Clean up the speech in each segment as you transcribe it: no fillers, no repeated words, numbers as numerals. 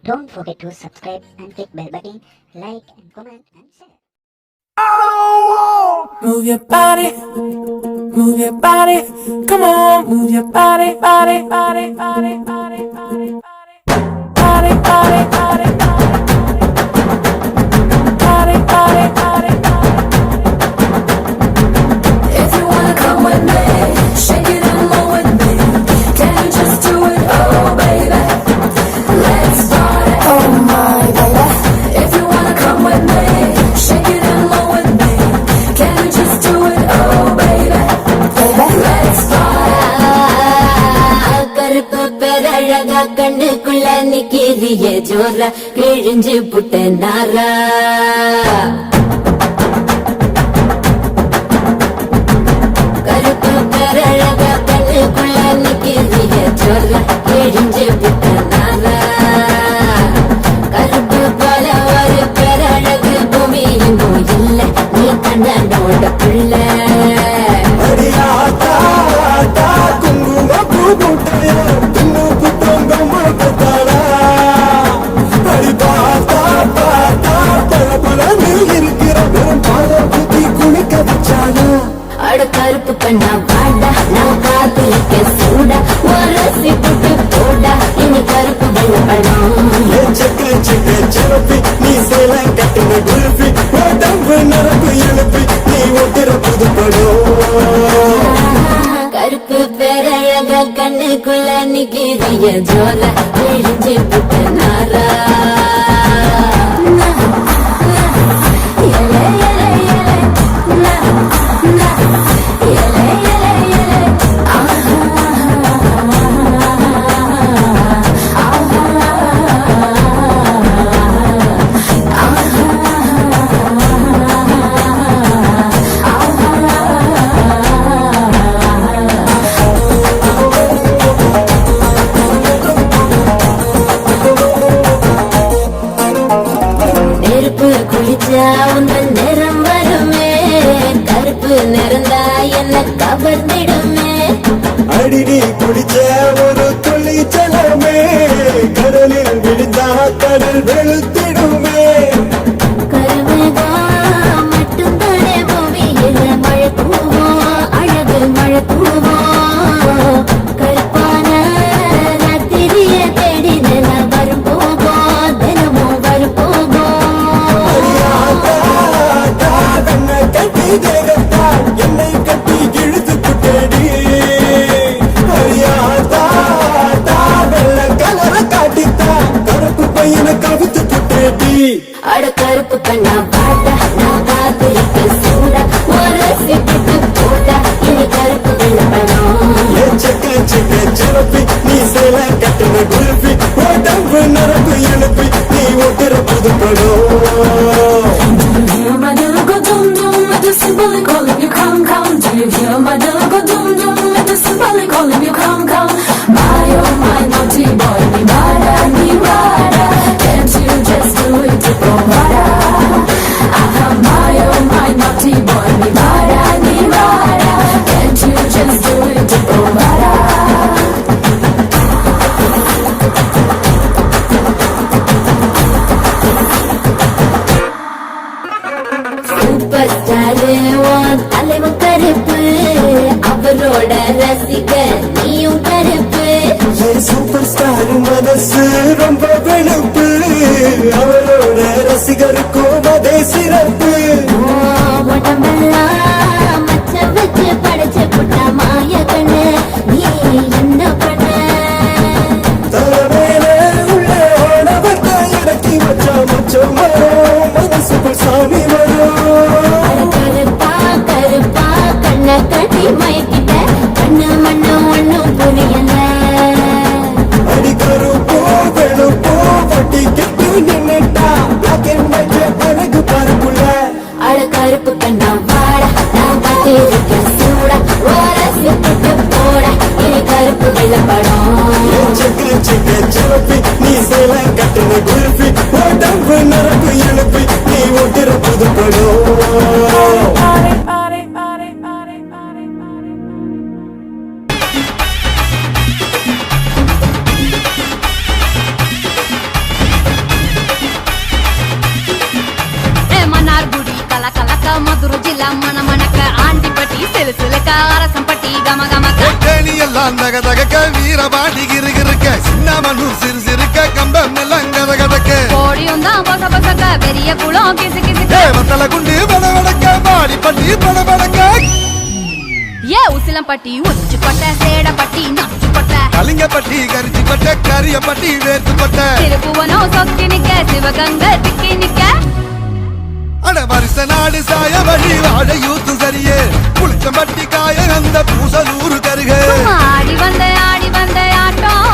Don't forget to subscribe and click bell button, like and comment and share. Move your body, move your body, come on, move your body, body, body, body, body, body, body, body, body, body, body, body, body. If you wanna come with me, shake it and move with me. Can you just do it, oh baby? Let's party, oh my baby. If you wanna come with me, shake it and move with me. Can you just do it, oh baby? Let's party. கருப்பு பேரழகா கண்ணுக்குள்ள நிக்கிறியே ஜோரா கிழிஞ்சு புட்ட நாரா கருப்பு பேரழகா கண்ணுக்குள்ள நிக்கிறியே ஜோரா கிழிஞ்சு புட்ட நாரா கருப்பு போல ஒரு பேரழகு பூமியும் இல்ல நீ கண்ணனோட பிள்ளை கருப்பு பண்ணா வாடா நான் காதலிக்க சூடா ஒரு சிப்புட்டு போடா இனி கருப்பு வெள்ள படம் நீ சேலம் கட்டின குல்பி உடம்பு நரம்பு எழுப்பி நீ ஒட்டுற புது படம் கருப்பு பேரழக கண்ணுக்குள்ள நிக்கிறிய ஜோல கிழிஞ்சு புட்ட நாரா நிறம் வருமே கருப்பு நிறந்தா என்ன கவர்ந்திடுமே அடிடி குடிச்ச ஒரு துளி ஜலமே கடலில் விழுந்தா கடல் வெளுத்திடுமே கருமைவா மட்டும் தானே பூமியில மழை பூவோம் அழகு மழை பூவோம் கருப்பான ராத்திரிய தேடி நில வரும் போவோம் தினமும் வரும் போவோம் என்னை கட்டி இழுத்து புட்டடி வெள்ள கலர காட்டித்தா கருப்பு பையனை கவித்து புட்டடி அட கருப்பு கண்ணா பாட்டா நான் காதலிக்க சூடா ஒரு சிப்பிட்டு போட்டா இனி கருப்பு வெள்ள படம் சிறப்பி நீ சேல கட்டின குல்பி உடம்பு நரம்பு எழுப்பி நீ ஒட்டுற புது படம் Simply calling you come come. Do you hear my dog dum dum? It is simply calling you come come. My oh my naughty boy, me bada me bada. Can't you just do it to provide? Aha, my oh my naughty boy, me bada me bada. Can't you just do it to provide? Super star தலைவன் கருப்பு அவரோட ரசிக நீயும் கருப்பு super star மனசு ரொம்ப வெளுப்பு அவரோட ரசிகருக்கும் அதே சிறப்பு உடம்பெல்லாம் மச்ச வச்சு படைச்சு புட்ட மாய கண்ணு நீ என்ன பண்ண தலைமையில உள்ள ஆனவர்த்த இறக்கி வச்சா மச்சம் வரும் மனசுக்குள் சாமி வரும் கருப்பா கருப்பா கண்ண கட்டி மயக்கிட்ட கண்ணு மண்ணு ஒண்ணும் புரியல அடி கருப்போ வெளுப்போ வட்டி கெட்டு நின்னுட்டா அழகு பரப்புல அட கருப்பு கண்ணா வாடா நான் காத்திருக்க சூடா ஓர சிப்பிட்டு போடா இனி கருப்பு வெள்ள படம் சிறப்பி நீ சேல கட்டின குல்பி உடம்பு நரம்பு எழுப்பி நீ ஒட்டுற புது படம் Body, body, body, body, body, body. சிலுசிலுக்க அரசம் பட்டி கம கமக்க தேனி எல்லாம் தக தகக்க வீரபாண்டி கிருகிருக்க சின்னமனூர் சிறு சிறுக்க கம்பம் எல்லாம் கத கதக்க கோடியும் தான் பொச பொசக்க பெரிய குளம் கிசு கிசுக்க வத்தல குண்டு படபடக்க பாடி பட்டி படபடக்க ஏ உசிலம்பட்டி உச்சு பட்ட சேடப்பட்டி நச்சு பட்ட கலிங்கப்பட்டி கரிச்சி பட்ட கரியப்பட்டி வேர்த்து பட்ட திருப்புவனம் சொக்கி நிக்க சிவகங்க திக்கி நிக்க அட வருஷ நாடு சாய வழி வாழ யூத்து சரியே புளிச்சம்பட்டி காய அந்த பூசலூரு கருக ஆடி வந்த ஆட்டம்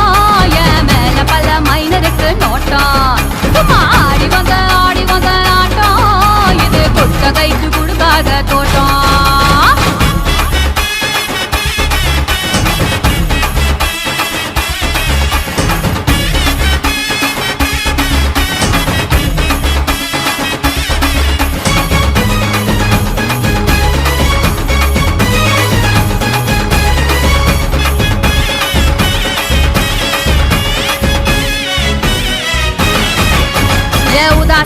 என் மேல பல மைனருக்கு நோட்டம் ஆடி வந்த ஆட்டம் இது கொட்ட கைக்கு கொடுக்காத தோட்டம்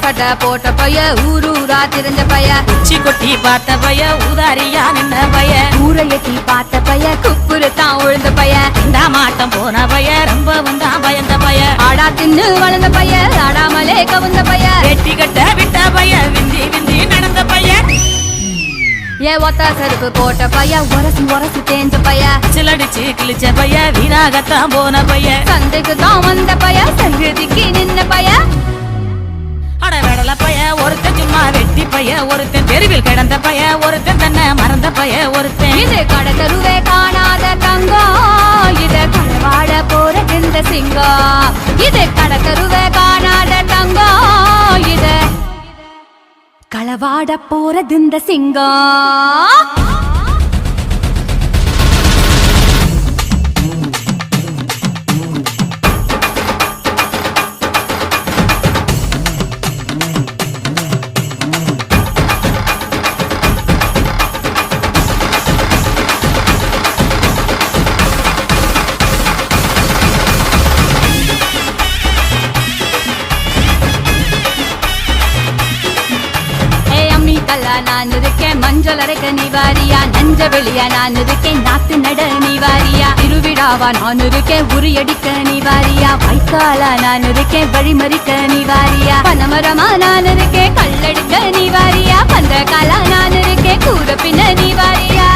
சட்ட போட்ட பைய ஊரூரா திரிஞ்ச பைய உச்சி கொட்டி பார்த்த பைய ஊதாரியா நின்ன பைய ஊரை எட்டி பார்த்த பைய குப்புரு தான் உழுந்த பைய இந்த மாட்டம் போன பைய ரொம்பவும் தான் பயந்த பைய ஆடா தின்னு வளர்ந்த பைய ஆடாமலே கவுந்த பைய வெட்டி கட்ட விட்ட பைய விந்தி விந்தி நடந்த பைய ஏ ஒத்த செருப்பு போட்ட பைய உரசி தேஞ்ச பைய சிலடிச்சு கிழிச்ச பைய வீணாகத்தான் போன பைய சந்தைக்கு தான் வந்த பைய சங்கதிக்கு நின்ன பைய அட வெடல பைய ஒருத்தன் சும்மா வெட்டி பைய ஒருத்தன் தெருவில் கிடந்த பைய ஒருத்தன் தன்னை மறந்த பைய ஒருத்தன் இது கடை தெருவே காணாத தங்கம் இது களவாட போற இந்த சிங்கம் இது கடை தெருவே காணாத தங்கம் இது களவாட போறது இந்த சிங்கம் நான் இருக்கேன் மஞ்சள் அரைக்க நீவாரியா நஞ்ச வெளியா நான் இருக்கேன் நாத்து நட நீவாரியா திருவிழாவா நான் இருக்கேன் உரியடிக்க நீவாரியா வைக்காலா நான் இருக்கேன் வழிமறிக்க நீவாரியா பனமரமா நான் இருக்கேன் கல்லடிக்க நீவாரியா பந்தகாலா நான் இருக்கேன் கூற பின்ன நீவாரியா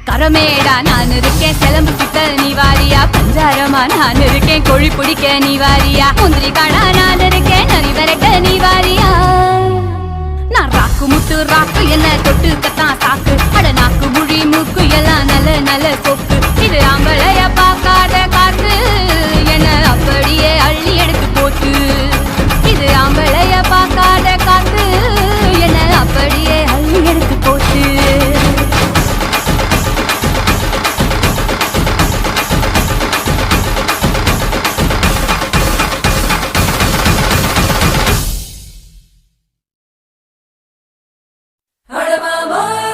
கரமேடா நான் இருக்கேன் சிலம்பு சித்த நீவாரியா பஞ்சாரமா நான் இருக்கேன் கொழி பிடிக்க நீவாரியா முந்திரி காடா நான் இருக்கேன் நரி வரைக்க நீவாரியா நான் ராக்கு முட்டு ராக்கு என்ன தொட்டுக்கத்தான் சாக்கு அட நாக்கு முழி மூக்கு எல்லாம் நல்ல நல்ல சொக்கு இது ஆம்பளைய பார்க்காத காத்து என்ன அப்படியே அள்ளி எடுத்து போட்டு இது ஆம்பளைய பார்க்காத காத்து என்ன அப்படியே அள்ளி எடுத்து போட்டு Out of my mind.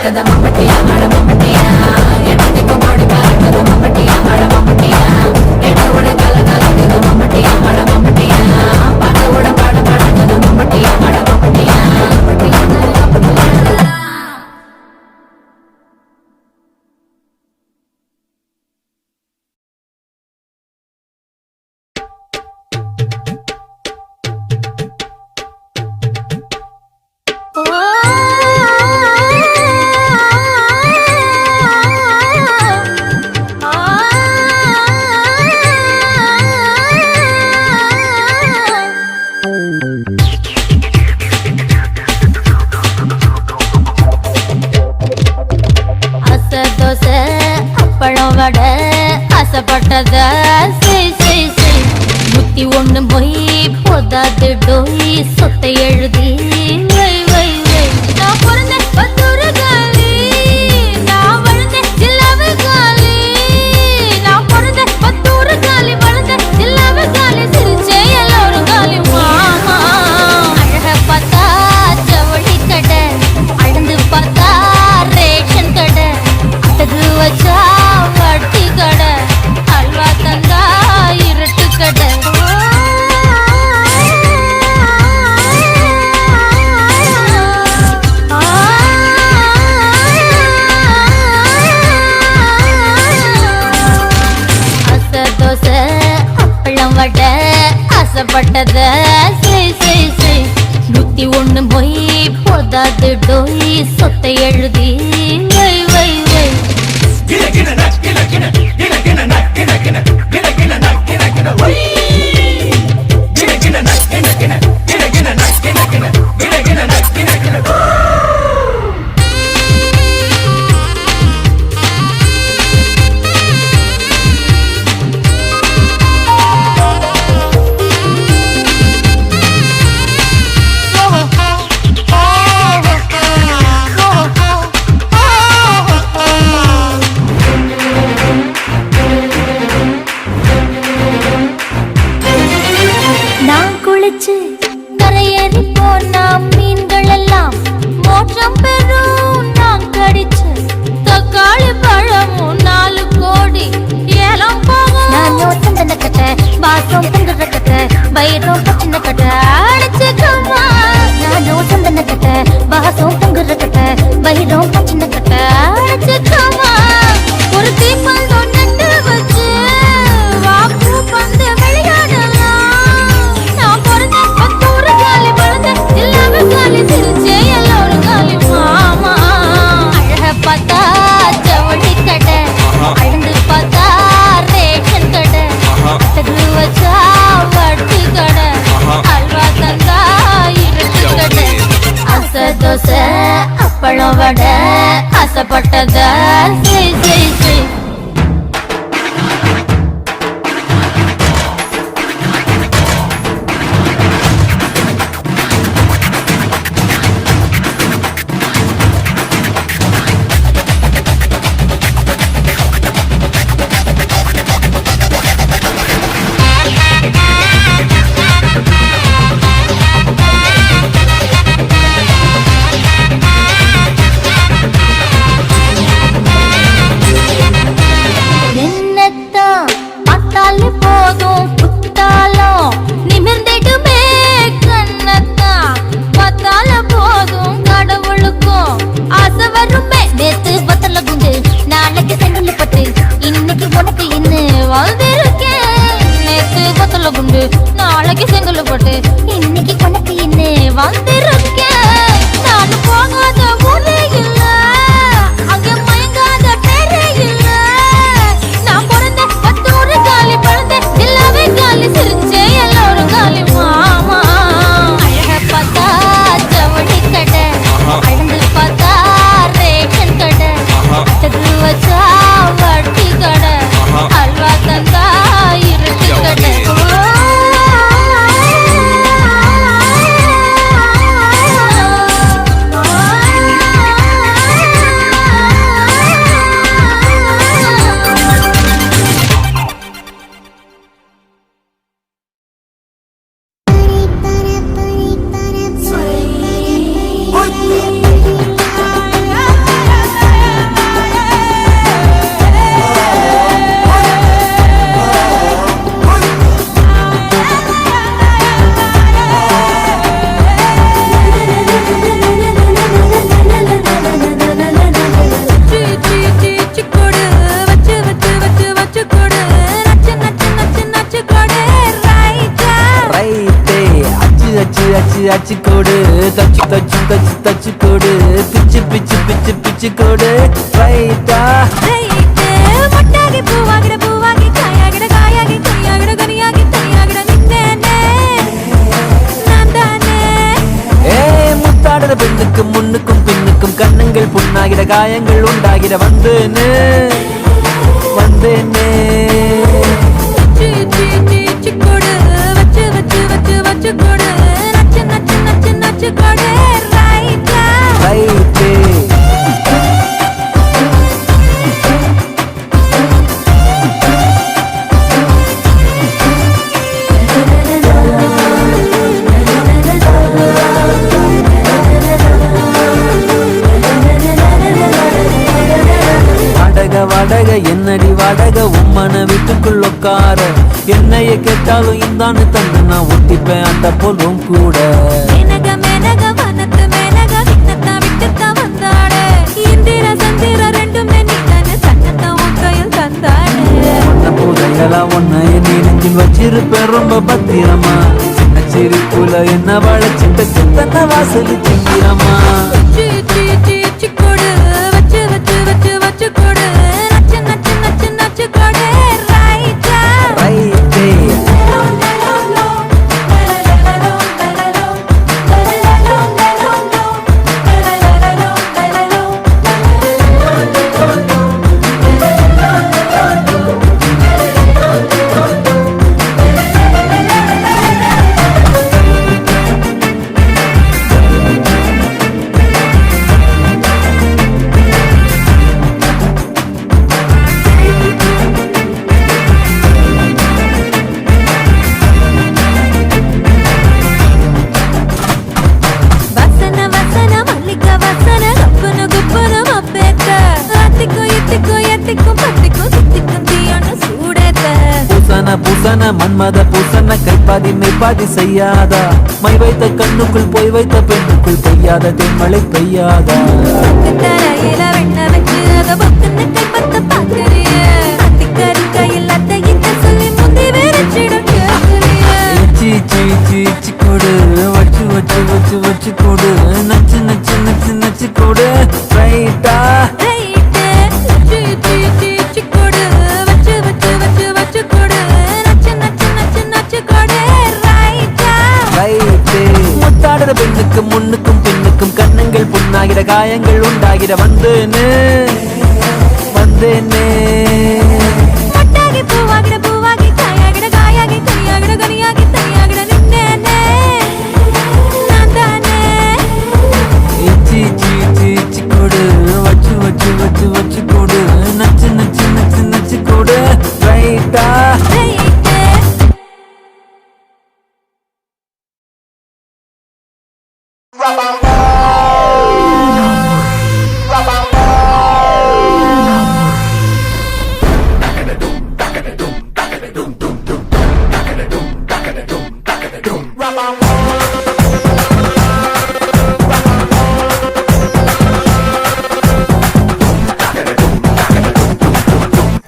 பறக்குது மம்பட்டியா அட மம்பட்டியா எட்டடிக்கும் ஓடி பறக்குது மம்பட்டியா அட மம்பட்டியா எட்டோட கல கலக்குது மம்பட்டியா அட மம்பட்டியா பாட்டோட பாட பறக்குது மம்பட்டியா அட மம்பட்டியா ஆசைப்பட்டத புத்தி ஒண்ணு போய் போதாது டோய் சொத்தை எழுதி வை வை வை நான் பிறந்த பத்தூரு காலி நான் வளர்ந்த ஜில்லாவு காலி நான் பிறந்த பத்தூரு காலி வளர்ந்த ஜில்லாவு காலி சிரிச்சே எல்லோரும் காலி மாமா அழக பார்த்தா ஜவுளி கடை அழுந்து பார்த்தா ரேஷன் கடை அட்டகு வச்சா வட்டி கடை அல்வா தந்தா இருட்டு கடை அசை தோசை அப்பளம் வடை ஆசைப்பட்டத நூத்தி ஒண்ணு மொய் போதாது டோய் சொத்தை எழுதி வை வை வை நான் குளிச்சு கரையேறி போனா மீன்கள் எல்லாம் மோட்சம் பெறும் நான் கடிச்சு தக்காளி பழமும் 4 கோடி ஏலம் போகும் நான் நோட்டம் தந்த கட்ட பாசம் தங்குற கட்ட வயிறும் பச்சின கட்ட அடிச்சுக்கம்மா நான் நோட்டம் தந்த கட்ட பாசம் தங்குற கட்ட வயிறும் பச்சின கட்ட அடிச்சுக்கம்மா ஒரு தீப்பல் நட்டு வச்சு வாக்கு பந்து விளையாடலாம் நான் பிறந்த பத்தூரு காலி வளர்ந்த எல்லாமே காலி சிரிச்சே எல்லோரும் காலி மாமா அழக பார்த்தா ஜவுளி கடை அழுந்து பார்த்தா ரேஷன் கடை அட்டகு வச்சா வட்டி கடை அல்வா தந்தா இருட்டு கடை அசை தோசை அப்பளம் வடை ஆசைப்பட்டத அச்சு அச்சு கோடு தச்சு தச்சு தச்சு தச்சு கோடு பிச்சு பிச்சு பிச்சு பிச்சு கோடு ரைட்டா முட்டாகி பூவாகி காயாகிட காயாகி கையாகிட கனியாகி கையாகிட நின்னேனே நான் தானே. முத்தாடுற பெண்ணுக்கு முன்னுக்கும் பின்னுக்கும் கண்ணங்கள் புண்ணாகிற காயங்கள் உண்டாகிற வந்தேனே வந்தேனே. கொடு வச்சு வச்சு வச்சு வச்சு கொடு நச்சு நச்சு நச்சு நச்சு கொடு ரைட்டா ரைட்டே. வாடக என்னடி வாடக உம்மன வீட்டுக்குள் உட்கார என்னைய கேட்டாலும் இந்தான்னு தந்து நான் ஒட்டிப்பேன் அந்த போலும் கூட. மேனக மேனக வனத்து மேனக விண்ணத்தா விட்டுத்தா வந்தாடே இந்திர சந்திர ரெண்டுமே நீதானே சன்னத்தா உன் கையில் தந்தாடே. ஒன்ன போதையெல்லாம் ஒன்ன என் நெஞ்சில் வச்சிருப்பேன் ரொம்ப பத்திரமா சின்ன சிரிப்புல என்ன வளைச்சிட்ட சித்தன வாசல் சித்திரமா. கொடு வச்சு வச்சு வச்சு வச்சு கொடு நச்சு நச்சு நச்சு நச்சு கொடு ரைட்டா ரைட்டே. வசன வசன மல்லிக வசன கப்புனு குப்புனு மப்பேத்த அத்திக்கும் இத்திக்கும் எத்திக்கும் பத்திக்கும் சித்திக்கும் தீயொன்னு சூடேத்த. பூசன பூசன மன்மத பூசன கைப்பாதி மெய்ப்பாதி செய்யாதா மை வைத்த கண்ணுக்குள் போய் வைத்த பெண்ணுக்குள் பெய்யாத தென்மழை பெய்யாதா. தரையில வெண்ண வச்சு அத பக்குன்னு கைப்பத்த பாக்குறிய அத்திக்கறி கையில் அத்தை இத்த சொல்லி முந்தி வேறச்சிடும் கேக்குறிய. சீ சீ சீ சீ கொடு வச்சு வச்சு வச்சு வச்சு கொடு நச்சு நச்சு நச்சு நச்சு கொடு ரைட்டா ரைட்டு கொடு வச்சு வச்சு வச்சு வச்சு கொடு நச்சு நச்சு நச்சு நச்சு கொடு ரைட்டா ரைட்டு. முத்தாடுற பெண்ணுக்கு முன்னுக்கும் பின்னுக்கும் கண்ணங்கள் புண்ணாகிற காயங்கள் உண்டாகிற வந்தேனே வந்தேனே. முட்டாகி பூவாகி காயாகிட காயாகி கையாகிட கனியாகி கையாகிட நின்னேனே நான் தானே. சீ சீ சீ சீ கொடு வச்சு வச்சு வச்சு வச்சு கொடு நச்சு நச்சு நச்சு நச்சு கொடு ரைட்டா ரைட்டு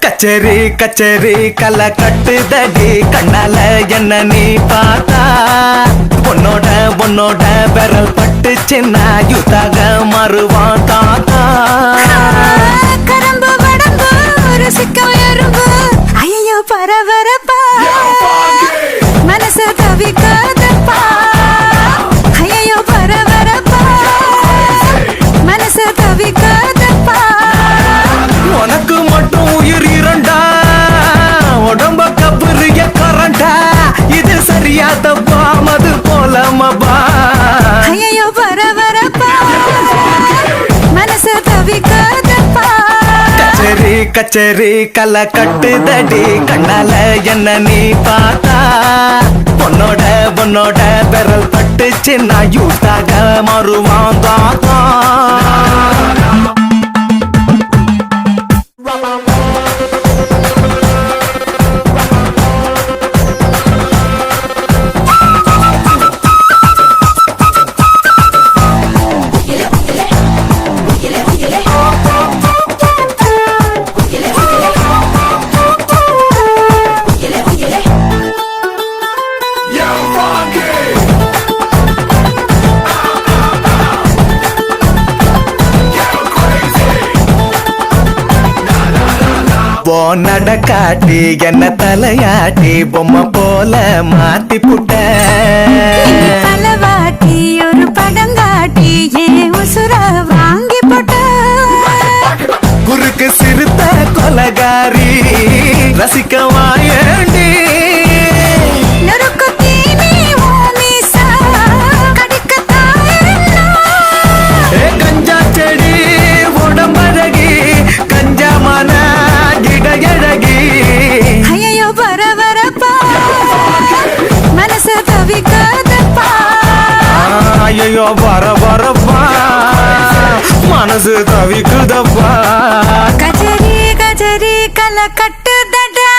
கச்சேரி கச்சேரி கலை கட்டுதடி கண்ணால என்ன நீ பார்த்தா உன்னோட உன்னோட விரல் பட்டு சின்ன யுத்தாக மறுவான் தாத்தா. கரம்பு வடம்பு ருசிக்கும் எறும்பு ஐயோ பரபரப்பா மனசு தவிக்காதப்பா ஐயோ பரபரப்பா மனசு தவிக்காதப்பா. உனக்கு மட்டும் உயிர் இரண்டா உடம்ப கபுரிய கரண்டா இது சரியா தப்பா மது போலமபா. ஐயோ பரபரப்பா மனசு தவிக்காதப்பா. கச்சேரி கச்சேரி கலை கட்டுதடி கண்ணால என்ன நீ பார்த்தா உன்னோட உன்னோட விரல் பட்டு சின்ன யூத்தாக மறுவான் தாத்தா. ஓ நடக்காட்டி என்ன தலையாட்டி பொம்மை போல மாத்தி புட்ட தலவாட்டி ஒரு படங்காட்டி ஏன் உசுர வாங்கி போட்ட குறுக்கு சிறுத்த கொலகாரி ரசிக்க வாயண்டி கஞ்சா செடி உடம்பழகி கஞ்சா மன கிடழகி ஐயோ பரபரப்பா மனசு தவிக்காதப்பா ஐயோ பரபரப்பா மனசு தவிக்குதப்பா கஜரி கஜரி கல கட்டுதடா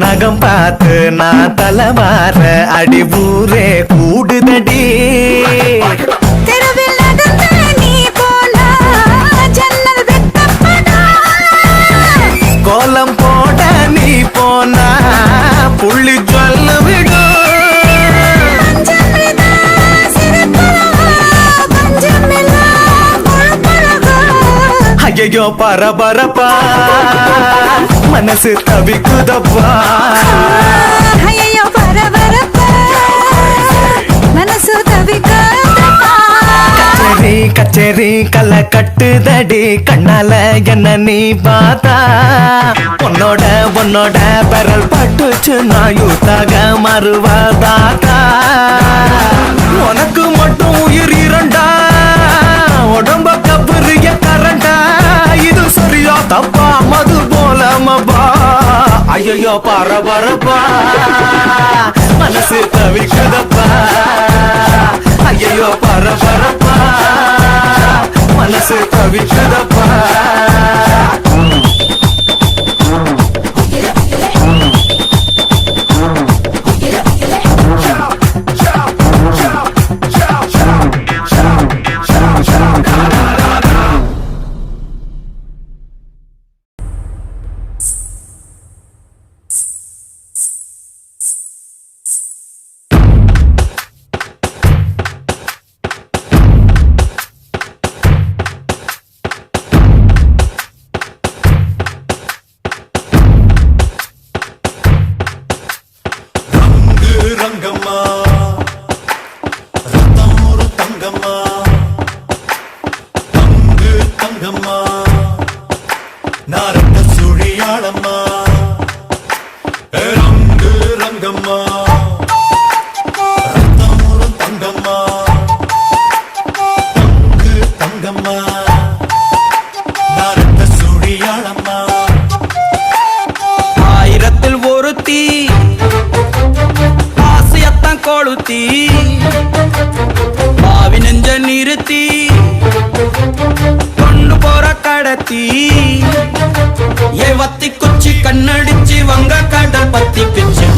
நகம் பார்த்து நான் தலைமாற அடி ஊரே கூடுதடி தெருவில் நடந்த நீ போனா ஜன்னல் வெட்டப்படா கோலம் போட நீ போனா புள்ளி சொல்ல விடும் ஐயோ பரபரப்பா மனசு தவிக்குதப்பா ஐயோ பரபரப்பா மனசு தவிக்குதப்பா கச்சேரி கச்சேரி கலை கட்டுதடி கண்ணால என்ன நீ பார்த்தா உன்னோட பெறல் பட்டுச்சு நான் யூத்தாக மறுவாதாக்கா உனக்கு மட்டும் உயிர் இரண்டா உடம்ப கபரிய கரண்டா இது சரியா தப்பா மது போல மபா ஐயோ பரபரப்பா மனசு தவிக்குதப்பா ஐயோ பரபரப்பா மனசு தவிக்குதப்பா ரங்கம்மா ரத்தம் ஒரு தங்கம்மா தங்கு தங்கம்மா நாரட்ட சுழியாளம்மா ரங்கு ரங்கம்மா ரத்தம் ஒரு தங்கம்மா தங்கு தங்கம்மா நாரட்ட சுழியாளம்மா ஆயிரத்தில் ஒருத்தி ஆசையத்தான் கொளுத்தி பாவி நெஞ்ச நிறுத்தி கொண்டு போற கடத்தி வத்தி குச்சி கண்ணடிச்சு வங்க கடல் பத்தி பிச்சு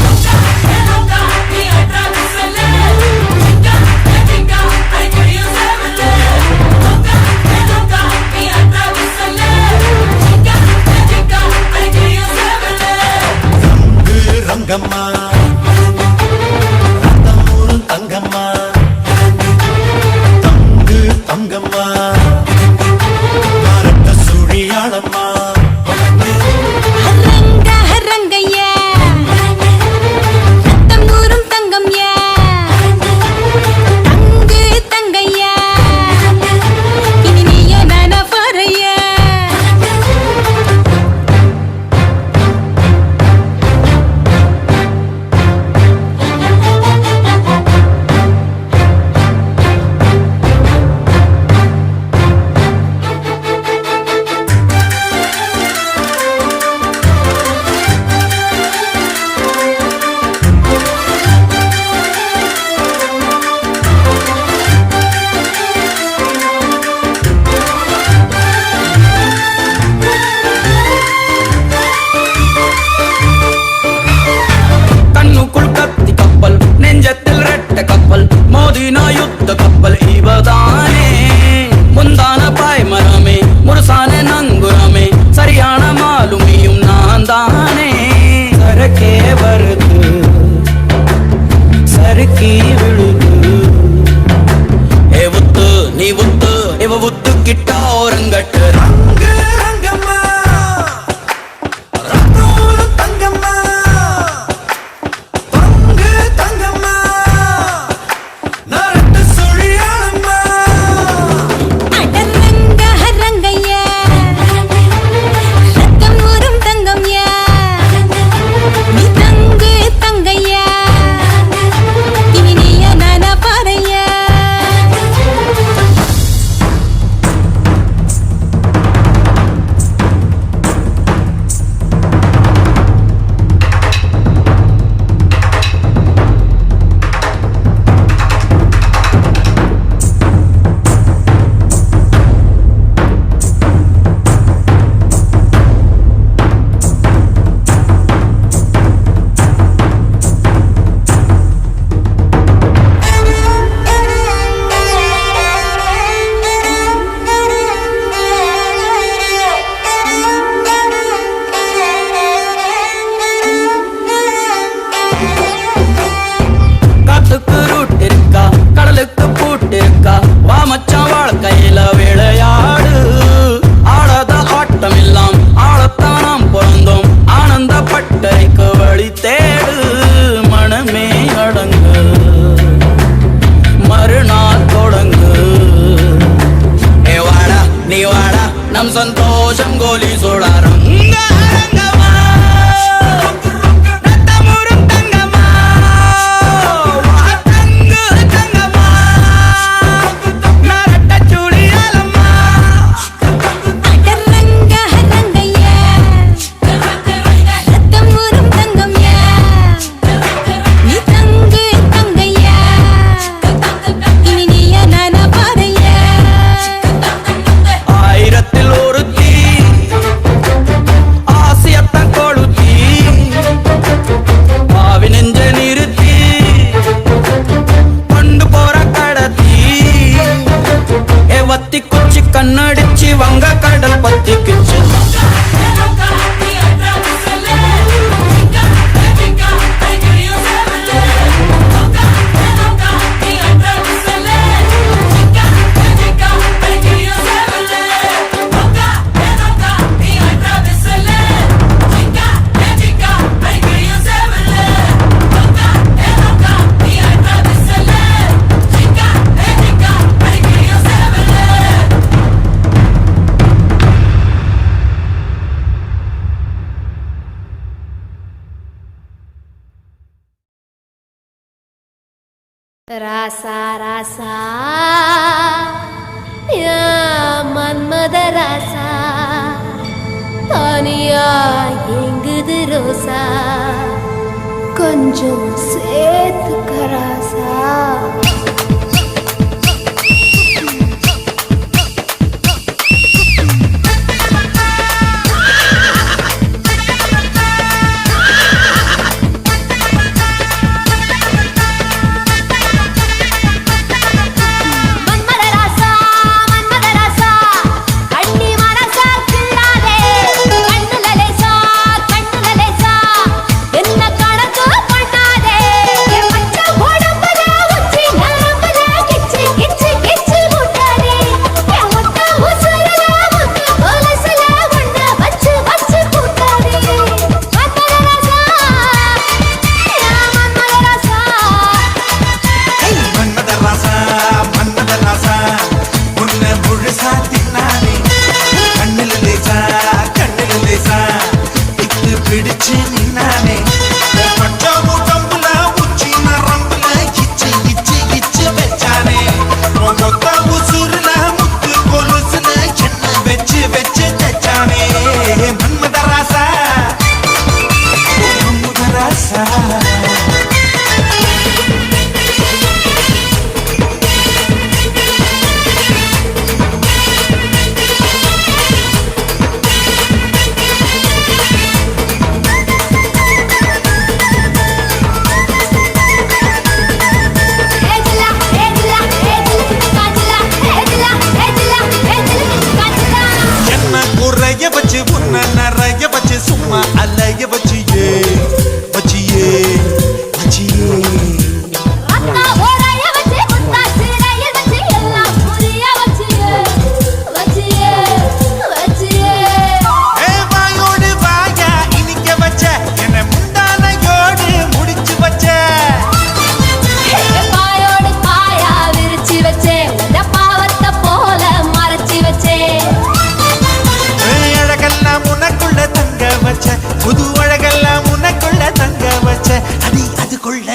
ரங்கம்மா ரத்தம் ஒரு தங்கம்மா தங்கு தங்கம்மா நாரட்ட சுழியாளம்மா ரங்க ரங்கையா ரத்தம் ஊரும் தங்கம்யா தங்கு தங்கையா இனி நீயோ நானா பாறையா ಕಿಟಕಿ ಬಿಳುದು ಏ ಉತ್ತು ನೀ ಉತ್ತು ಇವ ಉತ್ತು ಕಿಟ್ಟ ರಂಗಟ್ಟು ರಂಗ ರಂಗಮ್ಮ ರಂಗೋಲು ತಂಗಮ್ಮ பங்கு தங்கம்மா நரட்டு சுழியாளம்மா அடரங்க ரங்கையா ரத்தம் ஊரும் தங்கம்யா நீ தங்கு தங்கையா இனி நீயா நானா பாறையா காத்துக்கு ரூட் இருக்கா கடலுக்கு பூட்டு இருக்கா வா மச்சான் வாழ்க்கையில விளையாடு ஆடாத ஆட்டம் எல்லாம் ஆளத்தான் நாம் பிறந்தோம் ஆனந்த பட்டறைக்கு வழி தேடு மனமே அடங்கு மறுநாள் தொடங்கு ஏ வாடா நீ வாடா நம் சந்தோஷம் கோலி சோடாரம் கண்ணடிச்சு வங்க கடல் பத்திக்குச்சு ராசா ராசா யா மன்மத ராசா தனியா எங்குது ரோசா கொஞ்சம் சேர்த்துக்க ராசா என்ன கணக்கு பண்ணாதே பச்சை உடம்புல உச்சி நரம்பு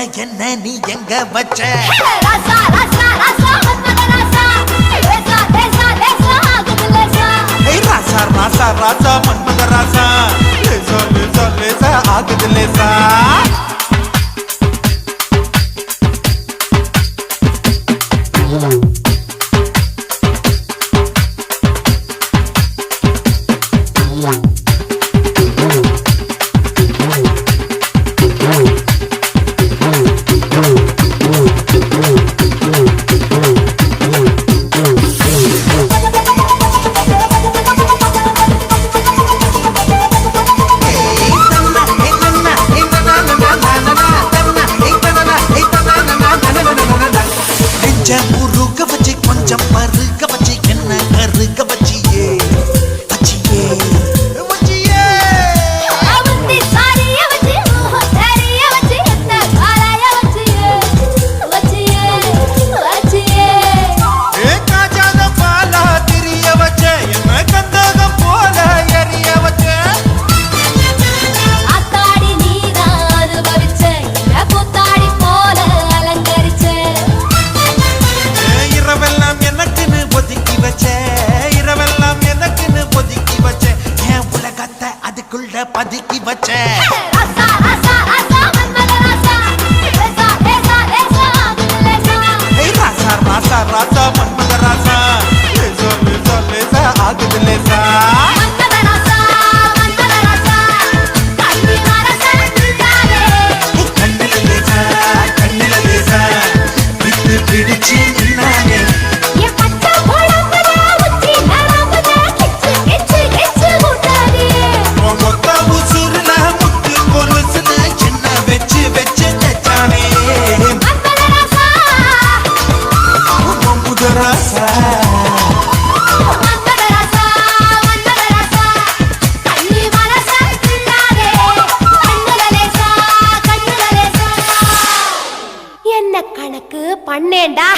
என்ன நீ எங்க வச்ச ராசா ராசா ராசா மன்மத ராசா லேசா லேசா லேசா ஆகுது லேசா ராசா ராசா ராசா மன்மத ராசா லேசா லேசா லேசா ஆகுது லேசா கொஞ்சம் மறுக்க வச்சு என்ன கருக்க வச்சியே வச்சியே வச்சியே அவந்தி சாரிய வச்சி சாரிய வச்சி என்ன காலைய வச்சியே வச்சியே வச்சியே காஜாத பாலா திரிய வச்ச என்ன கந்தகம் போல எரிய வச்ச ஆத்தாடி நீதான் அனுபவிச்ச என்ன கூத்தாடி போல அலங்கரிச்ச இரவெல்லாம் எனக்குன்னு ஒதுக்கி வச்ச இரவெல்லாம் எனக்குன்னு ஒதுக்கி வச்ச என் உலகத்தை அதுக்குள்ள பதுக்கி வச்ச ராசா ராசா ராசா மன்மத ராசா லேசா லேசா லேசா ஆகுது லேசா ராசா ராசா ராசா மன்மத ராசா லேசா லேசா லேசா ஆகுது லேசா மன்மத ராசா கண்ணி மரசா நின்றாரே கண்ணில லேசா கண்ணில லேசா விட்டு பிடிச்சு நின்னானே என் பச்சை குழம்புல உச்சி நரம்புல கிச்சு கிச்சு கிச்சு முட்டாதே கொத்த உசுருல முத்து கொலுசுல என்ன வச்சு வச்சு தச்சானே மன்மத ராசா மன்மத ராசா மன்மத ராசா கண்ணி மரசா நின்றாரே கண்ணுல லேசா என்ன கணக்கு பண்ணேண்டா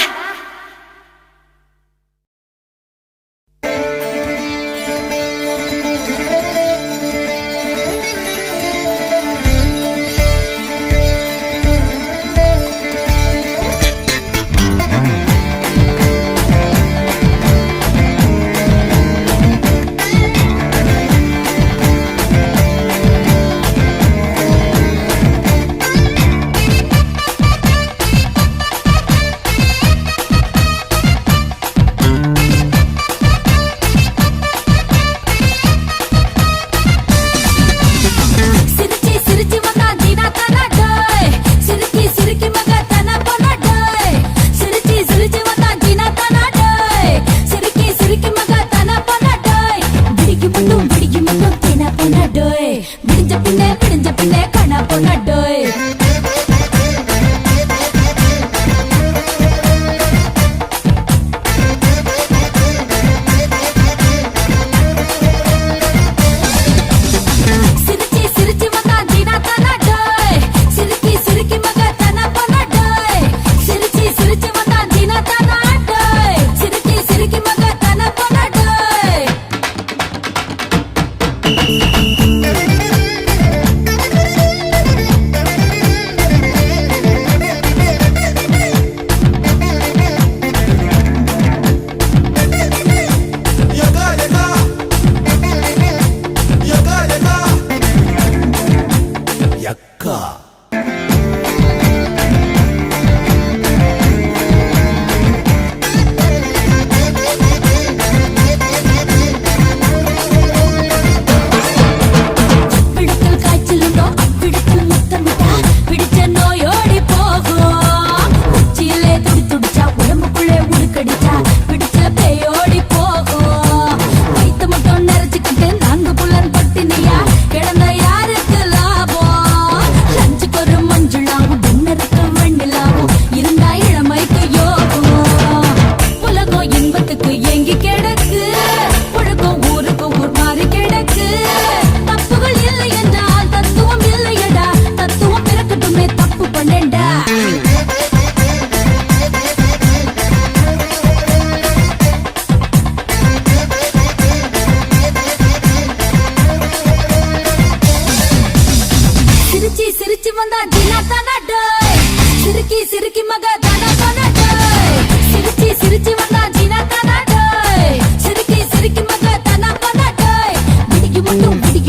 சிரிக்கி சிரிக்கி மக தானா தானா டோய் சிரிச்சி சிரிச்சி வந்தா ஜீனா தானா டோய் சிரிக்கி சிரிக்கி மக தானா தானா டோய் விடிக்கு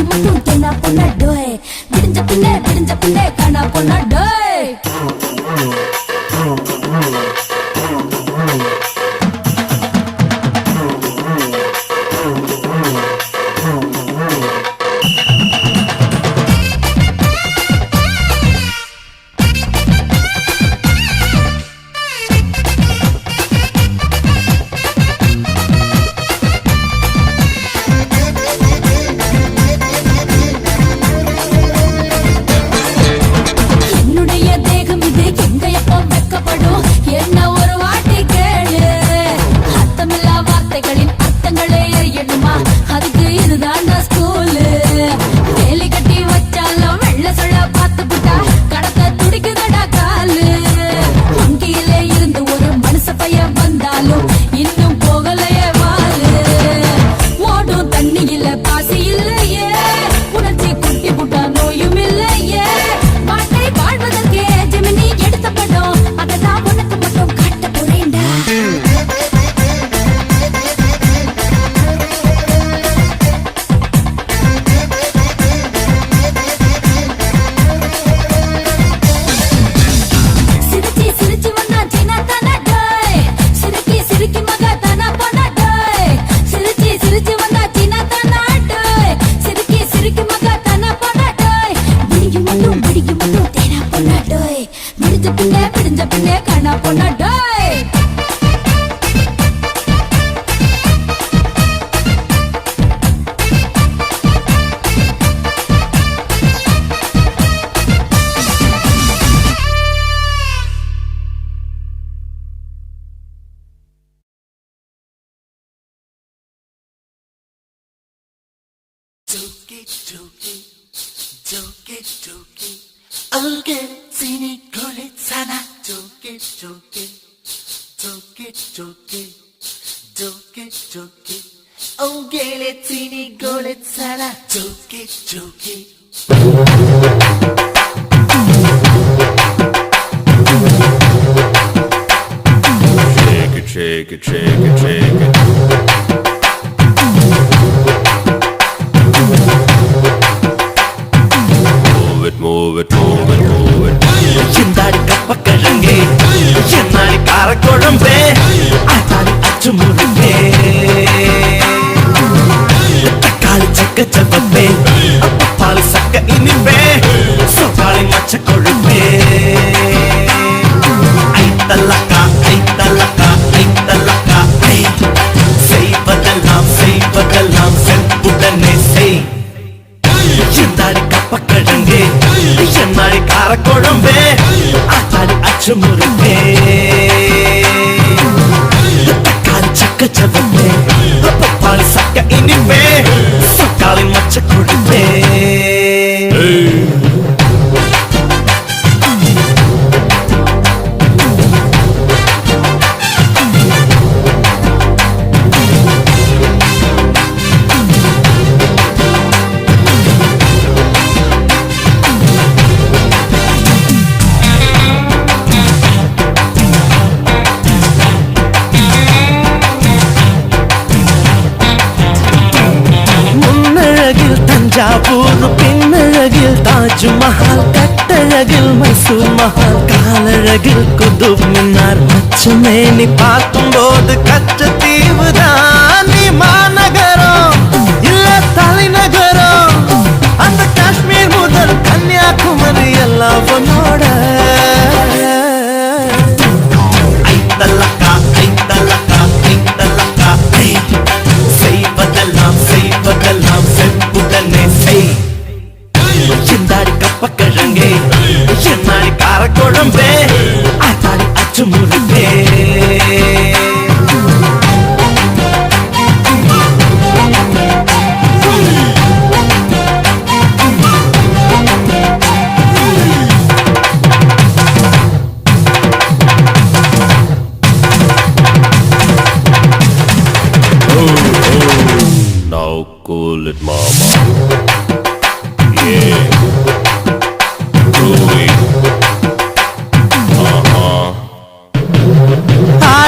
மட்டும் தென்னா பொண்ணா டோய் விடிஞ்ச பின்னே காணா பொண்ணா டோய் விடிஞ்ச பின்னே காணா பொண்ணா டோய் 얼개진이 걸리잖아 조기 얼개진이 걸리잖아 조기 Shake it, shake it, shake it. Move it, move it, move it. சிந்தாடி கப்பக்கிழங்கே என்னாடி காரக்குழம்பே ஆத்தாடி அச்சு முருகே தக்காளி சக்க செவப்பே பாலி சக்க இனிப்பே சொப்பாளி மச்ச கொழுப்பே ஐத்தலக்கா ஐத்தலக்கா ஐத்தலக்கா ஐ செய்வதெல்லாம் செய்வதெல்லாம் செப்புடனே செய் சிந்தாடி கப்பக்கிழங்கே என்னாடி காரக்குழம்பே ஆத்தாடி அச்சு முருகே தக்காளி சக்க செவப்பே பாலி சக்க இனிப்பே சொக்காளி மச்ச கொழுப்பே தஞ்சாவூர் பின்னழகில் தாஜ்மஹால் கட்டழகில் மைசூர் மஹால் காலழகில் குதுப் மினார் அச்சமேனி பார்க்கும் போது கச்சத்தீவுதான் நீ மாநகரம் இல்ல தலைநகரம் அந்த காஷ்மீர் முதல் கன்னியாகுமரி எல்லாம் உன்னோட ஐத்தலக்கா ஐத்தலக்கா ஐத்தலக்கா செய்வதெல்லாம் செய்வதெல்லாம் செப்புடனே செய் சிந்தாடி கப்பக்கிழங்கே என்னாடி காரக்குழம்பே ஆத்தாடி அச்சு முருகே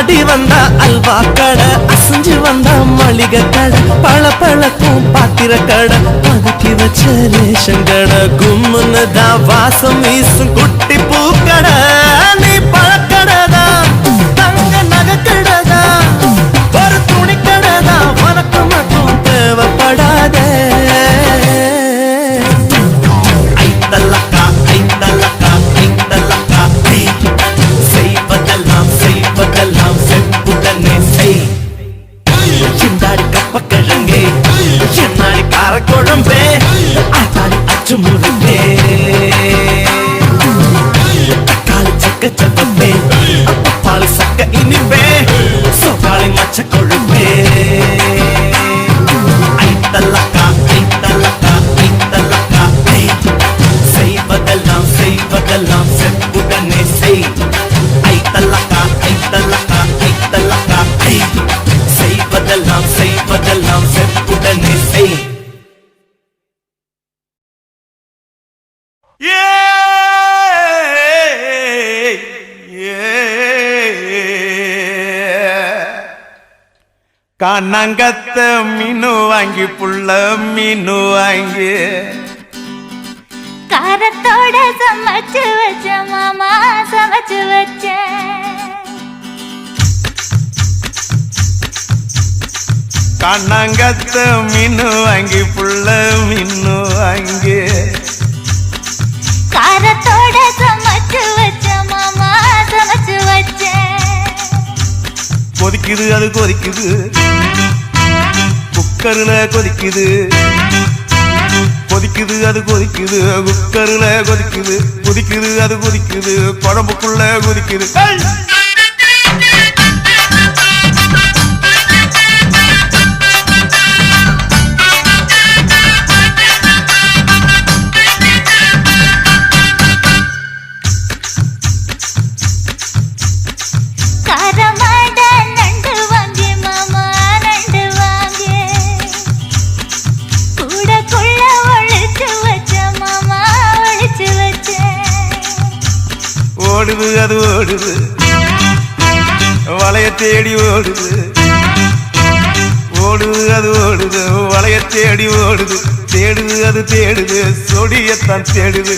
ஆடி வந்தா அல்வா கடை, அசைஞ்சு வந்தா மளிகை கடை, பழப்பழக்கும் பாத்திர கடை, பதுக்கி வச்ச ரேஷன் கடை, கும்முன்னு தான் வாசம் வீசும் குட்டி பூக்கடை. நீ பழக்கடதா தங்க நகைக்கடதா, ஒரு துணி கடதா, உனக்கு மட்டும் தேவைப்படாதே. ஐத்தல்லக்கா ஐத்தல்லக்கா ஐத்தல்லக்கா, செய்வதெல்லாம் செய்வதெல்லாம் செப்புடனே செய். சிந்தாடி கப்பக்கிழங்கே, என்னாடி காரக்குழம்பே, ஆத்தாடி அச்சு முழுந்தே, தக்காளி சக்க சப்பப்பே, பால் சக்க இனிப்பே, சோபாளி மச்ச கொழுப்பே. ஐத்தல்லக்கா ஐத்தல்லக்கா ஐத்தல்லக்கா, செய்வதெல்லாம் செய்வதெல்லாம் செப்புடனே செய். ஐத்தல்லக்கா ஐத்தல்லக்கா ஐத்தல்லக்கா, செய்வதெல்லாம் செய்வதெல்லாம் செப்புடனே செய். கண்ணங்கத்த மீனு வாங்கி புள்ள மீனு வாங்கி காரத்தோட சமைச்சு வச்ச மாமா சமைச்சு வச்ச. கண்ணங்கத்த மீனு வாங்கி புள்ள மீனு வாங்கி காரத்தோட சமைச்சு வச்ச மாமா சமைச்சு வச்ச. கொதிக்குது அது கொதிக்குது, குக்கர்ல கொதிக்குது, கொதிக்குது அது கொதிக்குது, குக்கர்ல கொதிக்குது, கொதிக்குது அது கொதிக்குது, குழம்புக்குள்ள கொதிக்குது. காரமாட நண்டு வாங்கி மாமா நண்டு வாங்கி, கூடக்குள்ள ஒழிச்சு வச்ச மாமா ஒழிச்சு வச்ச. ஓடுது அது ஓடுது, வளைய தேடி ஓடுது, ஓடுது அது ஓடுது, வளைய தேடி ஓடுது, தேடுது அது தேடுது, சொடியத்தான் தேடுது.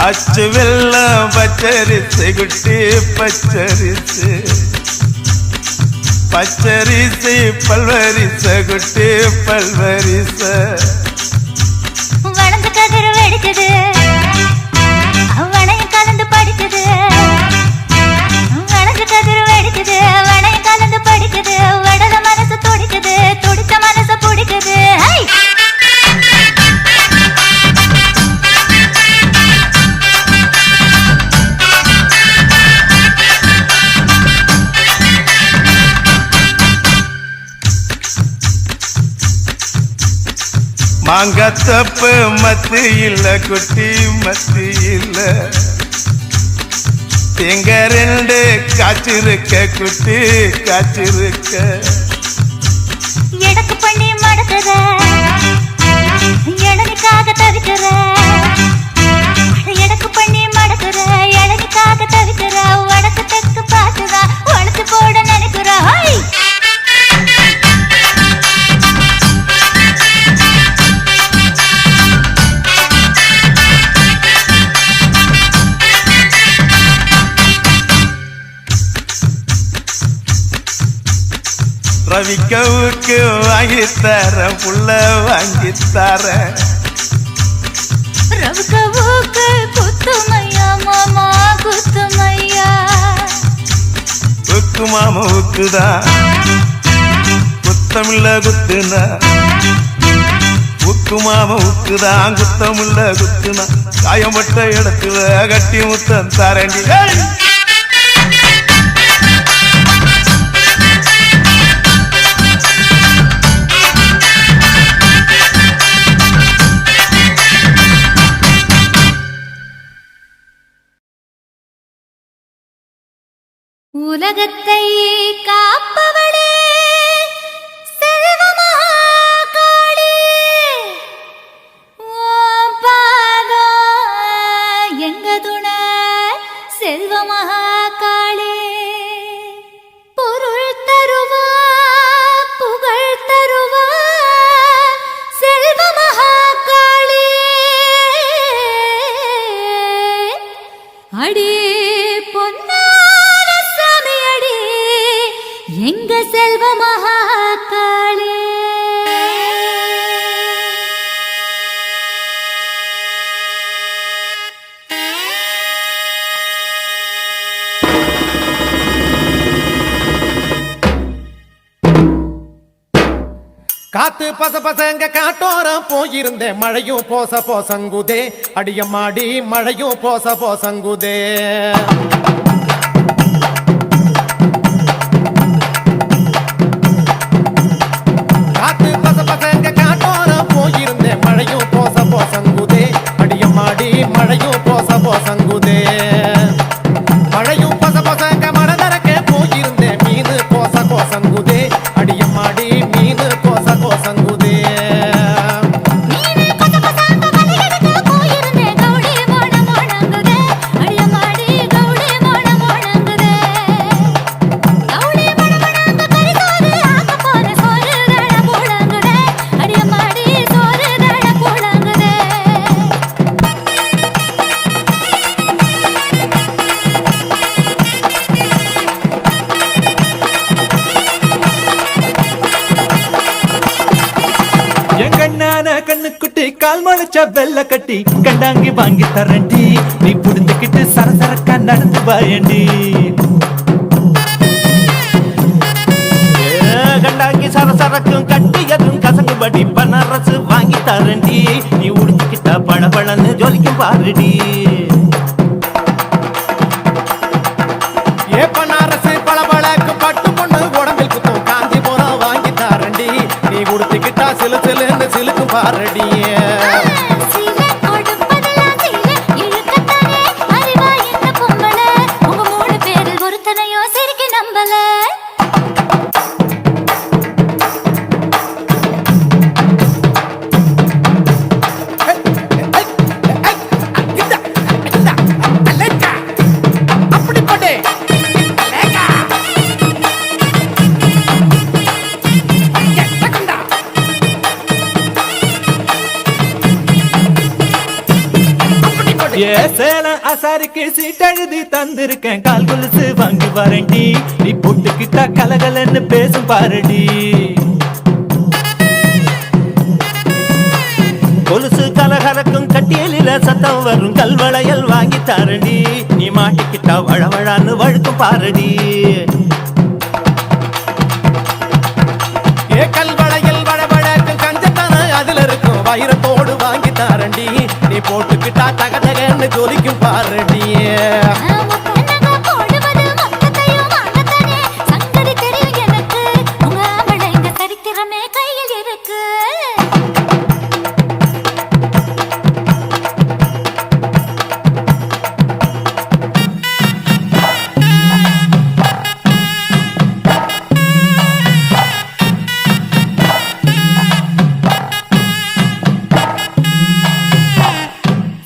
அச்சு வெள்ளம் பச்சரிசு குட்டி பச்சரிசு, பச்சரிசு பல்வரிச குட்டி பல்வரிச. வளர்ந்து கதிர் வெடிக்குது, வனையும் கலந்து படிக்குது, வளர்ந்து கதிர் வெடிக்குது, வனையும் கலந்து படிக்குது, வடல மனசு துடிக்குது, துடிச்ச மனசு பிடிக்குது. மாங்கத்தப்பு மத்து இல்ல குட்டி மத்து இல்ல, எங்க ரெண்டு காய்ச்சிருக்க குட்டி காய்ச்சிருக்க. எடக்கு பண்ணி மடக்குற, இளநிக்காக தவிக்கிற, எடக்கு பண்ணி மடக்குற, இளநிக்காக தவிக்கிற, வடக்கு தெற்கு பார்த்துதான் உழைச்சு போட நினைக்கிற. ரவிக்கவுக்கு வாங்கித்தர புள்ள வாங்கித்தர, ரவிக்கவுக்கு குத்துமையா மாமா குத்துமையா. உக்கு மாமா உக்குதான் குத்தமில்ல குத்துனா, உக்கு மாமா உக்குதான் குத்தமில்ல குத்துனா, காயம்பட்ட இடத்துல கட்டி முத்தம் தரண்டி. உலகத்தை காப்பவளே செல்வமகாகாளி, ஓம் பாதம் எங்க துணை செல்வமகாகாளி. பொருள் தருவா புகழ் தருவா செல்வமகாகாளி. அடி பொன்னான சாமி அடி எங்க செல்வமகாகாளி. காத்து பச பசங்க காட்டோரம் போயிருந்தேன், மழையும் போச போசங்குதே அடியம்மாடி, மழையும் போச போசங்குதே. காத்து பச பசங்க காட்டோரம் போயிருந்தேன், மழையும் போச போசங்குதே அடியம்மாடி, மழையும் போச போசங்குதே. மழையும் பச பசங்க மனதரக்க போயிருந்தேன், மீனு போச கோசங்குதே அடியம்மாடி, மீனு கோச கோசங்குதே. கண்ணுக்குட்டி கால் முளைச்ச வெள்ள கட்டி கண்டாங்கி வாங்கி தரண்டி, நீ புடிந்துக்கிட்டு சரசரக்கா நடந்து வாயண்டி. கண்டாங்கி சரசரக்கும் கட்டியதும் கசங்குபடி பனரசு வாங்கி தரண்டி, நீ உடுத்திக்கிட்டா பழபழன்னு ஜொலிக்கும் பாருடி. ஏ பனாரசு பழபழக்கு பட்டு பொண்ணு உடம்பில் குத்தும் காஞ்சி போறோம் வாங்கி தரண்டி, நீ உடுத்திக்கிட்டா சிலு சிலுன்னு சிலுக்கும் பாரடி. சேலம் அசாருக்கு சீட்டழுதி தந்திருக்கேன், கால் கொலுசு வாங்கி வரண்டி, நீ போட்டுக்கிட்டா கலகலன்னு பேசும் பாருடி. கொலுசு கலகலக்கும் கட்டியலில சத்தம் வரும் கல்வளையல் வாங்கி தாரண்டி, நீ மாட்டிக்கிட்டா வழவழான்னு வழுக்கும் பாருடி. ஏ கல்வளையல் வழவழக்கும் கஞ்சத்தான அதுல இருக்கும் வைரத்தோடு வாங்கி தாரண்டி, நீ போட்டுக்கிட்டா தகதகன்னு ஜொலிக்கும் பாருடி.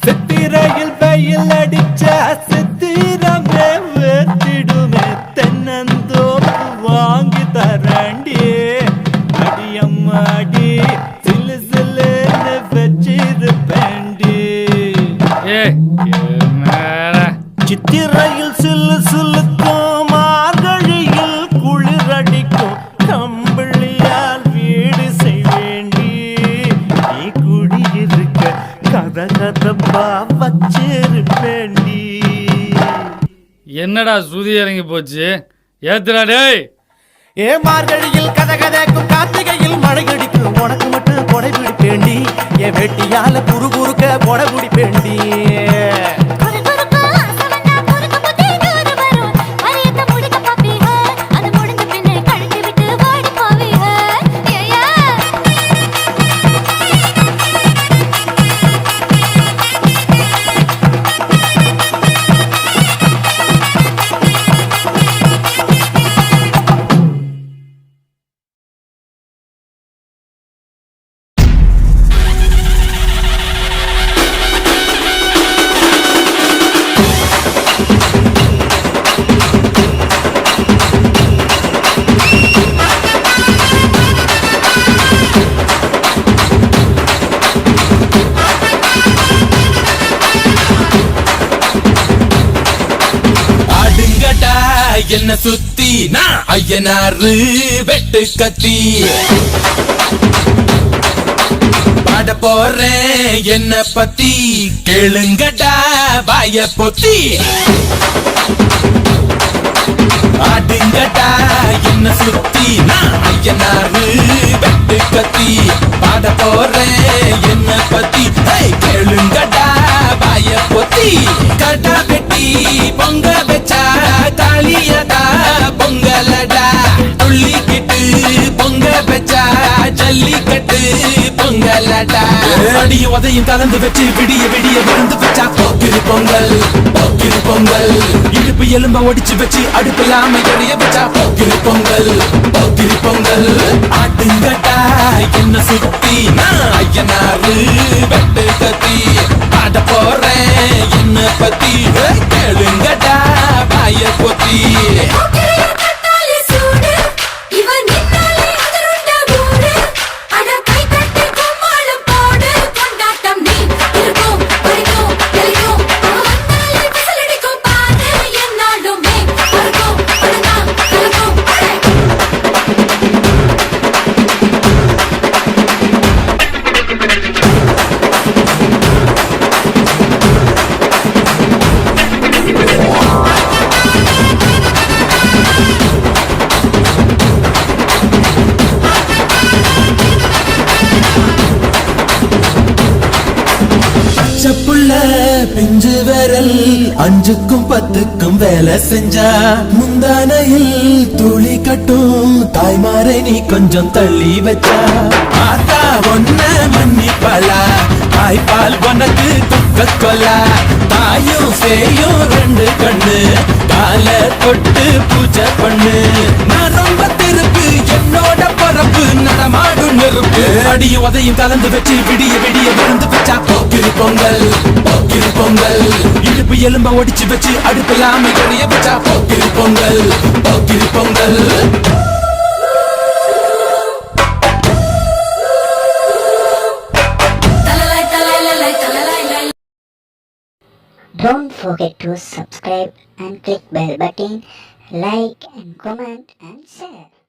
சித்திரையில் வெயில் அடிச்சா சித்திரமே வேத்திடுமே, தென்னந்தோப்பு வாங்கி தரண்டி அடியம்மாடி, சிலு சிலுன்னு வச்சிருப்பேண்டி. சித்திரையில் சிலு சிலுக்கும் மார்கழியில் குளிரடிக்கும், கம்பிளியால் வீடு செய்வேண்டி, நீ குடியிருக்க கத கதப்பா வச்சிருப்பேண்டி. என்னடா சுதி இறங்கி போச்சு, ஏத்துடா டேய். ஏ மார்கழியில் கத கதைக்கும் கார்த்திகையில் மழை அடிக்கும், உனக்கு மட்டும் கொடை பிடிப்பேண்டி, என் வெட்டியால குறு குறுக்க கொடை பிடிப்பேண்டி. என்ன சுத்தி நான் ஐயனாரு வெட்டு கத்தி பாட போறேன் என்ன பத்தி கேளுங்கடா வாய பொத்தி ஆடுங்கடா என்ன சுத்தி நான் ஐயனாரு வெட்டு கத்தி பாட போறேன் என்ன பத்தி கேளுங்கடா வாய பொத்தி கடா வெட்டி பொங்க வச்சா காளியடா பொங்கலடா துள்ளிக்கிட்டு பொங்க வச்சா ஜல்லிக்கட்டு பொங்கலடா அடிய உதையும் கலந்து வச்சு விடிய விடிய விருந்து வச்சா போக்கிரு பொங்கல் போக்கிரு பொங்கல் இடுப்பு எலும்ப ஒடிச்சு வச்சு அடுப்பில்லாம எடைய வச்சா போக்கிரு பொங்கல் போக்கிரு பொங்கல் ஆட்டுங்கட்டா என்ன சுத்தி நான் ஐயனாரு வெட்டு கத்தி ஆட போறேன் என்ன பத்தி கேளுங்கடா வாய பொத்தி புள்ள பிஞ்சு விரல் 5க்கும் 10க்கும் வேலை செஞ்சா முந்தானையில் துளி கட்டும் தாய்மாரை நீ கொஞ்சம் தள்ளி வச்சா ஆத்தா ஒன்ன மன்னிப்பலா தாய்ப்பால் உனக்கு துக்க கொல்லா தாயும் சேயும் 2 கண்ணு கால தொட்டு பூஜை பண்ணு நான் ரொம்ப திருப்பு என்னோட பரப்பு நடமாடும் நெருப்பு அடிய உதையும் கலந்து வச்சு விடிய விடிய விருந்து வச்சா போக்கிரு பொங்கல் போக்கிரு பொங்கல் இடுப்பு எலும்ப ஒடிச்சு வச்சு அடுப்பில்லாம எடைய வச்சா போக்கிரு Pongal போக்கிரு Pongal Don't forget to subscribe and click bell button, like and comment and share.